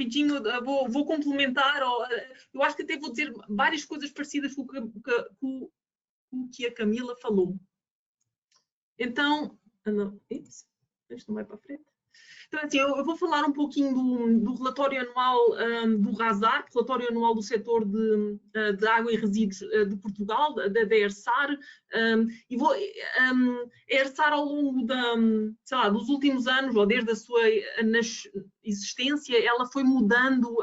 rapidinho, vou complementar, eu acho que até vou dizer várias coisas parecidas com o que a Camila falou. Então, isto não vai para a frente. Então, assim, eu vou falar um pouquinho do relatório anual do RASAR, relatório anual do setor de água e resíduos de Portugal, da ERSAR, e a ERSAR ao longo dos últimos anos, ou desde a sua existência, ela foi mudando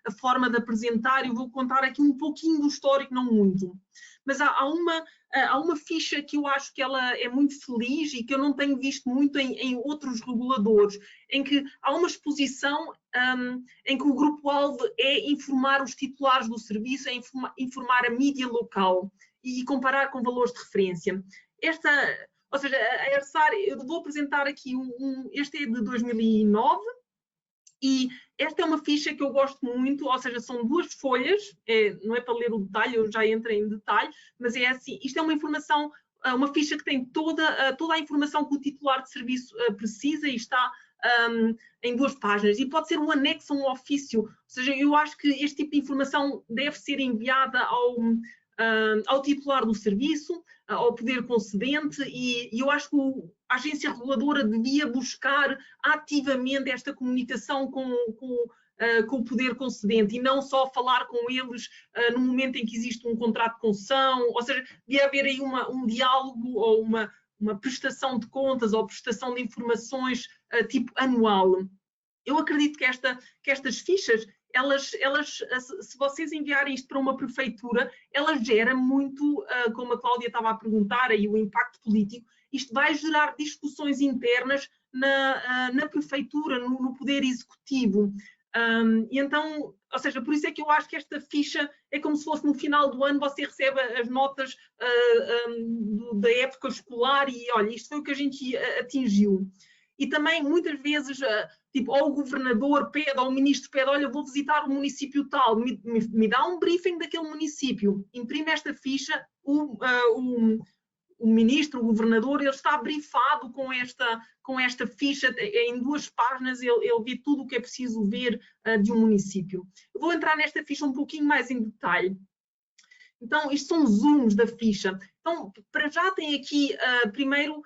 a forma de apresentar, e eu vou contar aqui um pouquinho do histórico, não muito. Mas há uma ficha que eu acho que ela é muito feliz e que eu não tenho visto muito em outros reguladores, em que há uma exposição em que o grupo-alvo é informar os titulares do serviço, é informar a mídia local e comparar com valores de referência. Ou seja, a ERSAR, eu vou apresentar aqui este é de 2009, e esta é uma ficha que eu gosto muito, ou seja, são 2 folhas, não é para ler o detalhe, eu já entrei em detalhe, mas é assim, isto é uma informação, uma ficha que tem toda a informação que o titular de serviço precisa e está em 2 páginas, e pode ser um anexo a um ofício, ou seja, eu acho que este tipo de informação deve ser enviada ao titular do serviço, ao poder concedente, e eu acho que a agência reguladora devia buscar ativamente esta comunicação com o poder concedente e não só falar com eles no momento em que existe um contrato de concessão, ou seja, devia haver aí um diálogo ou uma prestação de contas ou prestação de informações tipo anual. Eu acredito que estas fichas, elas, se vocês enviarem isto para uma prefeitura, ela gera muito, como a Cláudia estava a perguntar, aí o impacto político, isto vai gerar discussões internas na prefeitura, no poder executivo. E então, ou seja, por isso é que eu acho que esta ficha é como se fosse no final do ano, você recebe as notas da época escolar e, olha, isto foi o que a gente atingiu. E também, muitas vezes, tipo, ou o governador pede, ou o ministro pede, olha, vou visitar o município tal, me dá um briefing daquele município, imprime esta ficha, o ministro, o governador, ele está brifado com esta ficha, em 2 páginas ele vê tudo o que é preciso ver de um município. Eu vou entrar nesta ficha um pouquinho mais em detalhe. Então, isto são zooms da ficha. Então, para já tem aqui, primeiro,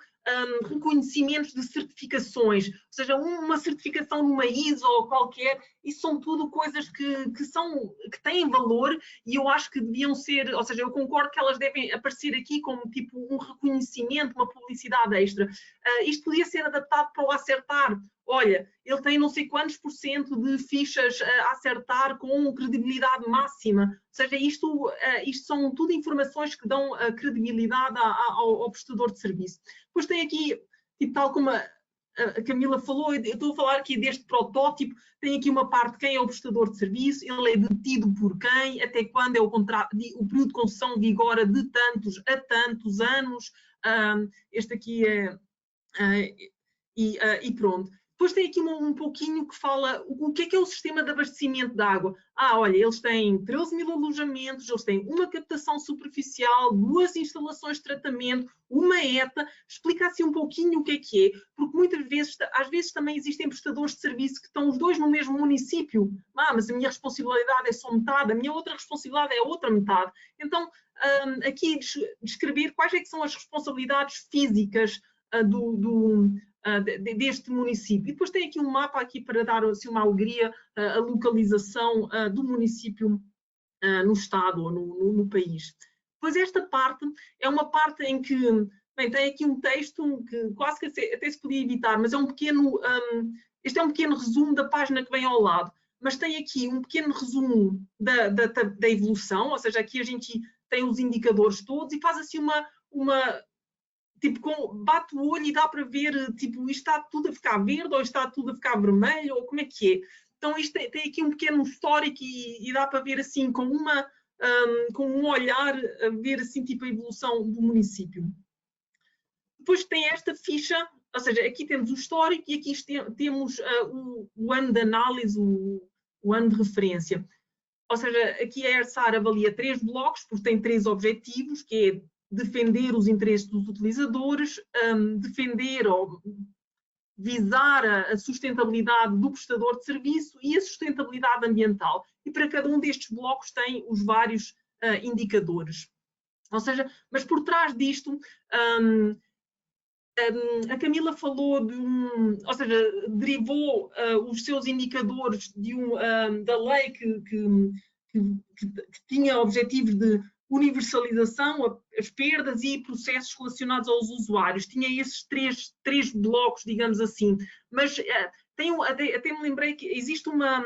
reconhecimentos de certificações, ou seja, uma certificação numa ISO ou qualquer, isso são tudo coisas que têm valor e eu acho que deviam ser, ou seja, eu concordo que elas devem aparecer aqui como tipo um reconhecimento, uma publicidade extra. Isto podia ser adaptado para o Acertar. Olha, ele tem não sei quantos % de fichas a acertar com credibilidade máxima. Ou seja, isto são tudo informações que dão credibilidade ao prestador de serviço. Depois tem aqui, tipo, tal como a Camila falou, eu estou a falar aqui deste protótipo, tem aqui uma parte de quem é o prestador de serviço, ele é detido por quem, até quando é o contrato, o período de concessão vigora de tantos a tantos anos, este aqui é, e pronto. Depois tem aqui um pouquinho que fala o que é o sistema de abastecimento de água. Olha, eles têm 13.000 alojamentos, eles têm uma captação superficial, 2 instalações de tratamento, uma ETA, explica assim um pouquinho o que é, porque muitas vezes, às vezes também existem prestadores de serviço que estão os 2 no mesmo município. Mas a minha responsabilidade é só metade, a minha outra responsabilidade é a outra metade. Então, aqui descrever quais é que são as responsabilidades físicas deste município. E depois tem aqui um mapa aqui para dar assim, uma alegria a localização do município no estado ou no país. Depois esta parte é uma parte em que, bem, tem aqui um texto que quase que até se podia evitar, mas é um pequeno, este é um pequeno resumo da página que vem ao lado, mas tem aqui um pequeno resumo da evolução, ou seja, aqui a gente tem os indicadores todos e faz assim tipo, bate o olho e dá para ver, tipo, isto está tudo a ficar verde ou está tudo a ficar vermelho, ou como é que é? Então isto tem aqui um pequeno histórico e dá para ver assim, com um olhar, a ver assim, tipo, a evolução do município. Depois tem esta ficha, ou seja, aqui temos o histórico e aqui temos o ano de análise, o ano de referência. Ou seja, aqui a ERSAR avalia 3 blocos, porque tem 3 objetivos, que é defender os interesses dos utilizadores, defender ou visar a sustentabilidade do prestador de serviço e a sustentabilidade ambiental. E para cada um destes blocos tem os vários indicadores. Ou seja, mas por trás disto, a Camila falou de ou seja, derivou os seus indicadores da lei que tinha objetivos de universalização, as perdas e processos relacionados aos usuários. Tinha esses três blocos, digamos assim. Mas até me lembrei que existe uma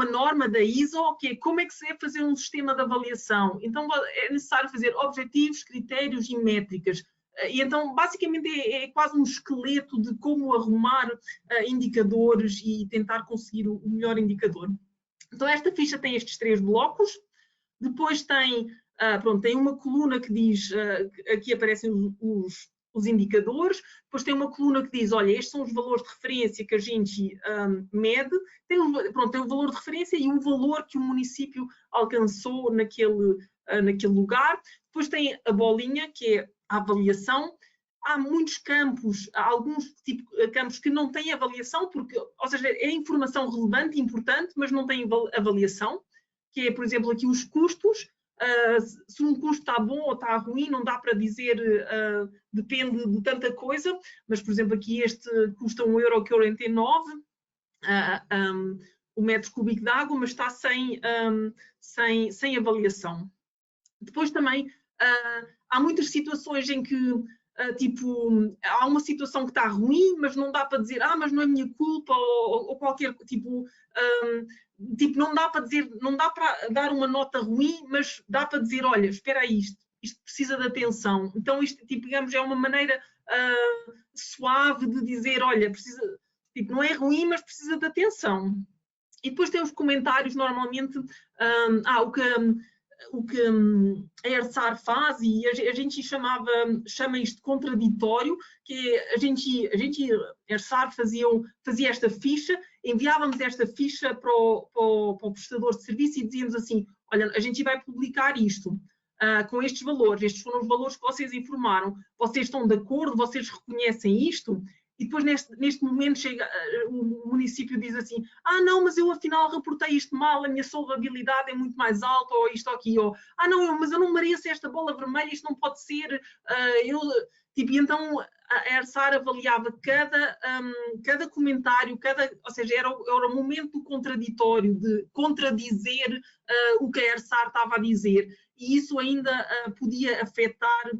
norma da ISO, que é como é que se deve fazer um sistema de avaliação. Então, é necessário fazer objetivos, critérios e métricas. E então, basicamente, é quase um esqueleto de como arrumar indicadores e tentar conseguir o melhor indicador. Então, esta ficha tem estes 3 blocos. Depois tem uma coluna que diz, aqui aparecem os indicadores. Depois tem uma coluna que diz, olha, estes são os valores de referência que a gente mede. Tem o valor de referência e o valor que o município alcançou naquele lugar. Depois tem a bolinha, que é a avaliação. Há muitos campos, há alguns campos que não têm avaliação, ou seja, é informação relevante e importante, mas não tem avaliação, que é, por exemplo, aqui os custos. Se um custo está bom ou está ruim, não dá para dizer, depende de tanta coisa, mas, por exemplo, aqui este custa 1,49 € o metro cúbico de água, mas está sem avaliação. Depois também há muitas situações em que há uma situação que está ruim, mas não dá para dizer, mas não é minha culpa, ou qualquer não dá para dizer, não dá para dar uma nota ruim, mas dá para dizer, olha, espera aí, isto precisa de atenção. Então isto, digamos, é uma maneira suave de dizer, olha, precisa, não é ruim, mas precisa de atenção. E depois tem os comentários, normalmente, o que a ERSAR faz, e a gente chama isto de contraditório, que é a ERSAR fazia esta ficha, enviávamos esta ficha para o prestador de serviço e dizíamos assim, olha, a gente vai publicar isto, com estes valores, estes foram os valores que vocês informaram, vocês estão de acordo, vocês reconhecem isto? E depois, neste momento, o município diz assim, não, mas eu afinal reportei isto mal, a minha solvabilidade é muito mais alta, ou isto ou aqui, ou, não, mas eu não mereço esta bola vermelha, isto não pode ser. E então a ERSAR avaliava cada comentário, ou seja, era o momento contraditório, de contradizer o que a ERSAR estava a dizer. E isso ainda podia afetar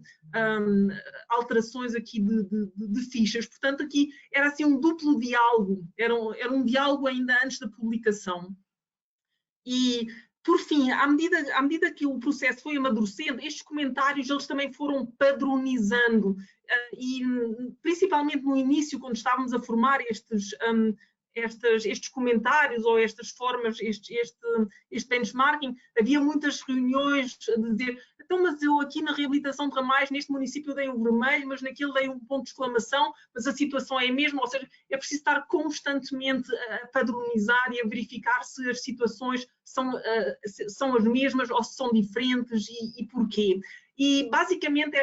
alterações aqui de fichas. Portanto, aqui era assim um duplo diálogo, era um diálogo ainda antes da publicação. E, por fim, à medida que o processo foi amadurecendo, estes comentários eles também foram padronizando. E, principalmente no início, quando estávamos a formar estes comentários ou estas formas, este benchmarking, havia muitas reuniões a dizer, então, mas eu aqui na reabilitação de ramais, neste município dei um vermelho, mas naquele dei um ponto de exclamação, mas a situação é a mesma, ou seja, é preciso estar constantemente a padronizar e a verificar se as situações são as mesmas ou se são diferentes e porquê. E, basicamente,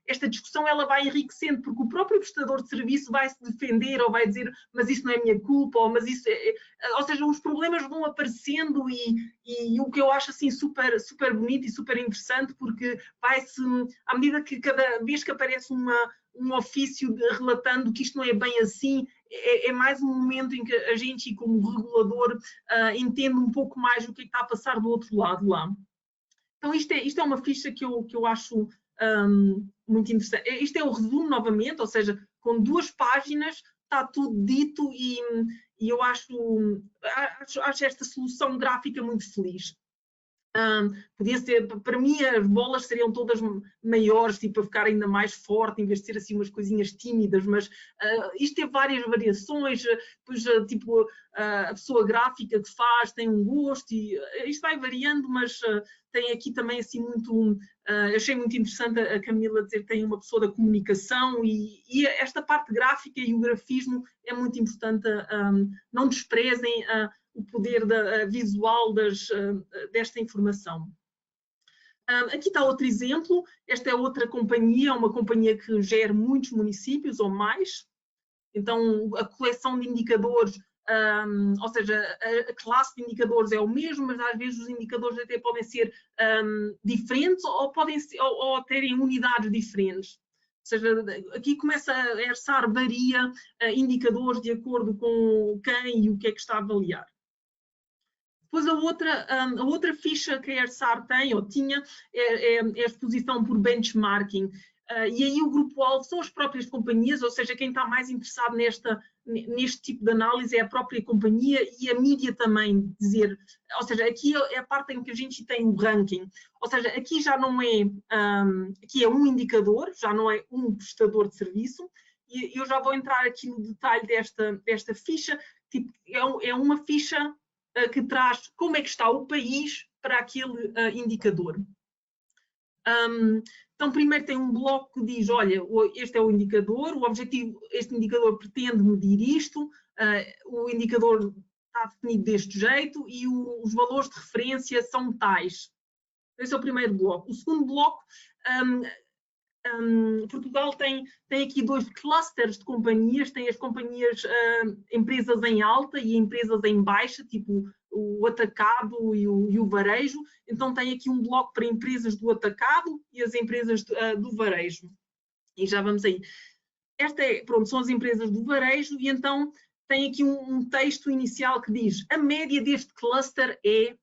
esta discussão ela vai enriquecendo, porque o próprio prestador de serviço vai se defender ou vai dizer, mas isso não é minha culpa, ou mas isso é... Ou seja, os problemas vão aparecendo e o que eu acho assim super, super bonito e super interessante, porque vai-se, à medida que cada vez que aparece um ofício relatando que isto não é bem assim, é mais um momento em que a gente, como regulador, entende um pouco mais o que está a passar do outro lado lá. Então, isto é uma ficha que eu acho muito interessante. Isto é o resumo, novamente, ou seja, com 2 páginas está tudo dito e eu acho esta solução gráfica muito feliz. Podia ser, para mim, as bolas seriam todas maiores, tipo, para ficar ainda mais forte, em vez de ser assim umas coisinhas tímidas, mas isto tem várias variações, depois, tipo, a pessoa gráfica que faz tem um gosto, e isto vai variando, mas tem aqui também, assim, muito... achei muito interessante a Camila dizer que tem uma pessoa da comunicação, e esta parte gráfica e o grafismo é muito importante, não desprezem o poder visual desta informação. Aqui está outro exemplo. Esta é outra companhia, uma companhia que gera muitos municípios ou mais. Então, a coleção de indicadores, ou seja, a classe de indicadores é o mesmo, mas às vezes os indicadores até podem ser diferentes ou podem ser, ou terem unidades diferentes. Ou seja, aqui começa a ERSAR varia indicadores de acordo com quem e o que é que está a avaliar. Depois a outra ficha que a ERSAR tem, ou tinha, é a exposição por benchmarking. E aí o grupo-alvo são as próprias companhias, ou seja, quem está mais interessado neste tipo de análise é a própria companhia e a mídia também, dizer, ou seja, aqui é a parte em que a gente tem o ranking, ou seja, aqui já não é, aqui é um indicador, já não é um prestador de serviço, e eu já vou entrar aqui no detalhe desta ficha, tipo, é uma ficha que traz como é que está o país para aquele indicador. Então, primeiro tem um bloco que diz, olha, este é o indicador, o objetivo, este indicador pretende medir isto, o indicador está definido deste jeito e os valores de referência são tais. Esse é o primeiro bloco. O segundo bloco, Portugal tem aqui 2 clusters de companhias, tem as companhias, empresas em alta e empresas em baixa, tipo o atacado e o varejo. Então tem aqui um bloco para empresas do atacado e as empresas do varejo. E já vamos aí. Pronto, são as empresas do varejo e então tem aqui um texto inicial que diz: a média deste cluster é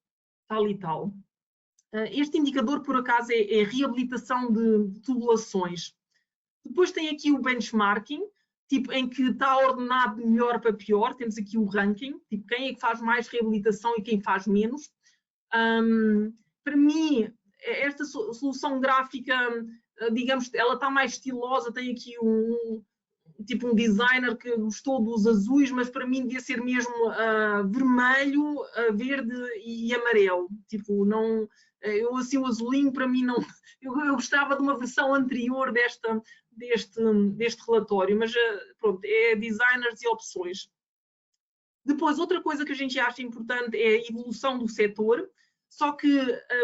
tal e tal. Este indicador, por acaso, é reabilitação de tubulações. Depois tem aqui o benchmarking, tipo, em que está ordenado de melhor para pior. Temos aqui o ranking, tipo, quem é que faz mais reabilitação e quem faz menos. Para mim, esta solução gráfica, digamos, ela está mais estilosa, tem aqui um designer que gostou dos azuis, mas para mim devia ser mesmo vermelho, verde e amarelo. Tipo, não, eu assim o azulinho para mim não. Eu gostava de uma versão anterior deste relatório, mas pronto, é designers e opções. Depois, outra coisa que a gente acha importante é a evolução do setor, só que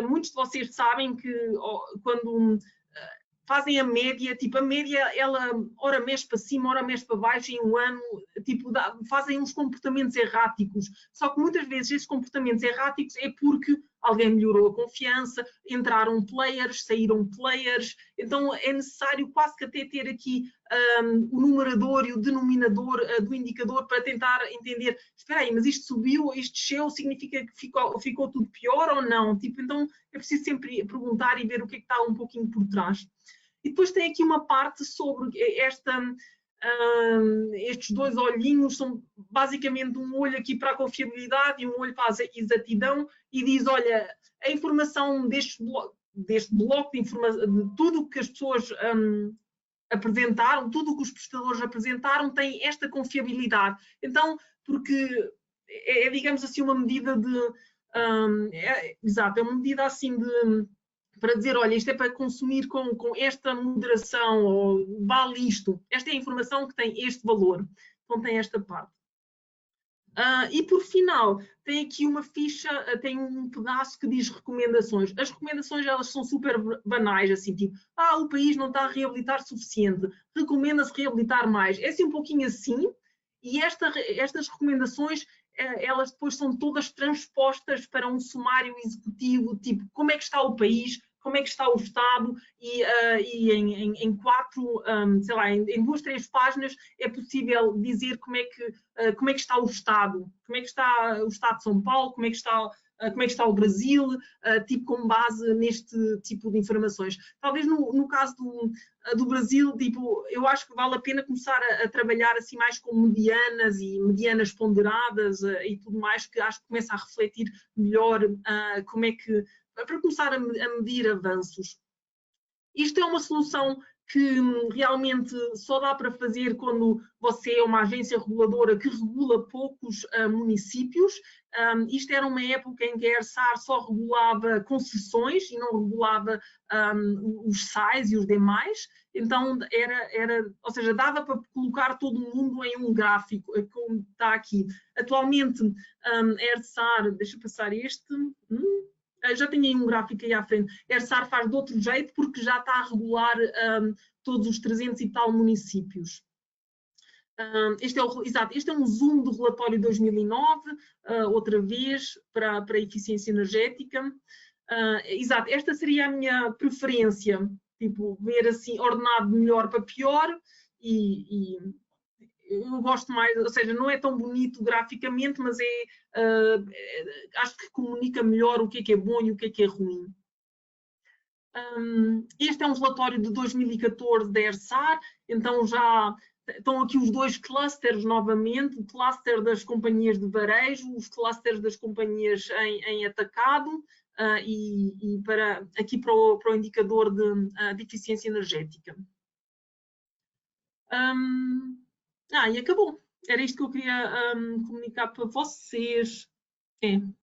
muitos de vocês sabem que quando fazem a média, tipo, a média, ela ora mexe para cima, ora mexe para baixo em um ano, tipo, fazem uns comportamentos erráticos. Só que muitas vezes esses comportamentos erráticos é porque alguém melhorou a confiança, entraram players, saíram players, então é necessário quase que até ter aqui o numerador e o denominador do indicador para tentar entender, espera aí, mas isto subiu, isto desceu, significa que ficou tudo pior ou não? Tipo, então é preciso sempre perguntar e ver o que é que está um pouquinho por trás. E depois tem aqui uma parte sobre estes 2 olhinhos, são basicamente um olho aqui para a confiabilidade e um olho para a exatidão, e diz, olha, a informação deste bloco de informação, de tudo que as pessoas apresentaram, tudo o que os prestadores apresentaram tem esta confiabilidade. Então, porque digamos assim, uma medida de... exato, é uma medida assim para dizer, olha, isto é para consumir com esta moderação, ou vale isto. Esta é a informação que tem este valor. Então tem esta parte. E por final, tem aqui uma ficha, tem um pedaço que diz recomendações. As recomendações, elas são super banais, assim, tipo, o país não está a reabilitar suficiente, recomenda-se reabilitar mais. É assim um pouquinho assim, e estas recomendações, elas depois são todas transpostas para um sumário executivo, tipo, como é que está o país, como é que está o Estado, e em 4, sei lá, em 2, 3 páginas é possível dizer como é que está o Estado, como é que está o Estado de São Paulo, como é que está o Brasil, tipo, com base neste tipo de informações. Talvez no caso do Brasil, tipo, eu acho que vale a pena começar a trabalhar assim mais com medianas e medianas ponderadas e tudo mais, que acho que começa a refletir melhor como é que, para começar a medir avanços. Isto é uma solução que realmente só dá para fazer quando você é uma agência reguladora que regula poucos municípios. Isto era uma época em que a ERSAR só regulava concessões e não regulava os SAIs e os demais. Então, ou seja, dava para colocar todo mundo em um gráfico, como está aqui. Atualmente, a ERSAR, deixa eu passar este... já tenho aí um gráfico aí à frente. A ERSAR faz de outro jeito porque já está a regular todos os 300 e tal municípios. Exato, este é um zoom do relatório 2009, outra vez, para a eficiência energética. Exato, esta seria a minha preferência, tipo, ver assim, ordenado de melhor para pior, e eu gosto mais, ou seja, não é tão bonito graficamente, mas acho que comunica melhor o que é bom e o que é ruim. Este é um relatório de 2014 da ERSAR, então já estão aqui os dois clusters novamente, o cluster das companhias de varejo, os clusters das companhias em atacado, e aqui para o indicador de eficiência energética. E acabou. Era isto que eu queria comunicar para vocês.